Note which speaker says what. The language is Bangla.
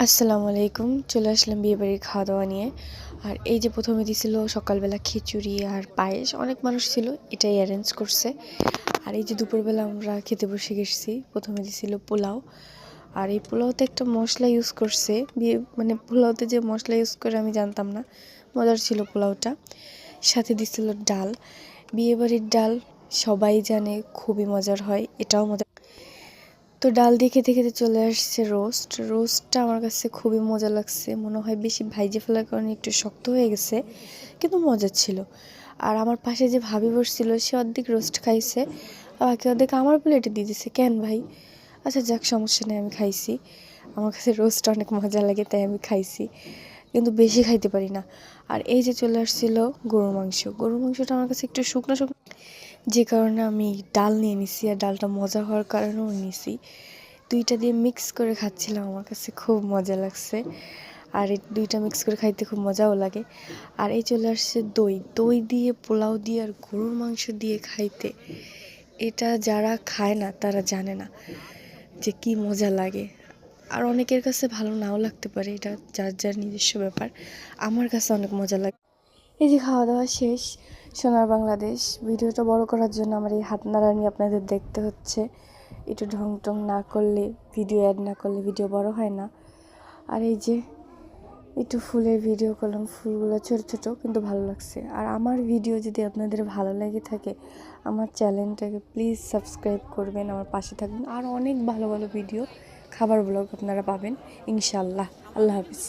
Speaker 1: আসসালামু আলাইকুম। চলে আসলাম বিয়েবাড়ির খাওয়া-দাওয়া নিয়ে। আর এই যে প্রথমে দিছিল সকালবেলা খিচুড়ি আর পায়েস। অনেক মানুষ ছিল, এটাই অ্যারেঞ্জ করছে। আর এই যে দুপুরবেলা আমরা খেতে বসে গেছি। প্রথমে দিছিল পোলাও। আর এই পোলাওতে একটা মশলা ইউজ করছে। পোলাওতে যে মশলা ইউজ করে আমি জানতাম না। মজার ছিল পোলাওটা। সাথে দিছিল ডাল। বিয়েবাড়ির ডাল সবাই জানে খুবই মজার হয়। এটাও মজার। তো ডাল দিয়ে খেতে খেতে চলে আসছে রোস্টটা আমার কাছে খুবই মজা লাগছে। মনে হয় বেশি ভাইজে ফেলার কারণে একটু শক্ত হয়ে গেছে, কিন্তু মজা ছিল। আর আমার পাশে যে ভাবি বসছিল সে অর্ধেক রোস্ট খাইছে, বাকি অর্ধেক আমার প্লেটে দিয়ে দিছে। কেন ভাই? আচ্ছা যাক, সমস্যা নেই, আমি খাইছি। আমার কাছে রোস্ট অনেক মজা লাগে, তাই আমি খাইছি, কিন্তু বেশি খাইতে পারি না। আর এই যে চলে আসছিল গরুর মাংসটা আমার কাছে একটু শুকনো শুকনো, যে কারণে আমি ডাল নিয়ে নিছি। আর ডালটা মজা হওয়ার কারণেও নিছি। দুইটা দিয়ে মিক্স করে খাচ্ছিলাম, আমার কাছে খুব মজা লাগছে। আর এই দুইটা মিক্স করে খাইতে খুব মজাও লাগে। আর এই চলে আসছে দই দই দিয়ে পোলাও দিয়ে আর গরুর মাংস দিয়ে খাইতে, এটা যারা খায় না তারা জানে না যে কি মজা লাগে। আর অনেকের কাছে ভালো নাও লাগতে পারে, এটা যার যার নিজস্ব ব্যাপার। আমার কাছে অনেক মজা লাগে। এই যে খাওয়া দাওয়া শেষ, সোনার বাংলাদেশ। ভিডিওটা বড় করার জন্য আমার এই হাত নাড়ানি আপনাদের দেখতে হচ্ছে। একটু ঢং টং না করলে, ভিডিও অ্যাড না করলে ভিডিও বড় হয় না। আর এই যে একটু ফুলের ভিডিও করলাম, ফুলগুলো ছোট ছোট কিন্তু ভালো লাগছে। আর আমার ভিডিও যদি আপনাদের ভালো লেগে থাকে, আমার চ্যানেলটাকে প্লিজ সাবস্ক্রাইব করবেন, আমার পাশে থাকবেন। আর অনেক ভালো ভালো ভিডিও, খাবার ব্লগ আপনারা পাবেন ইনশাআল্লাহ। আল্লাহ হাফিজ।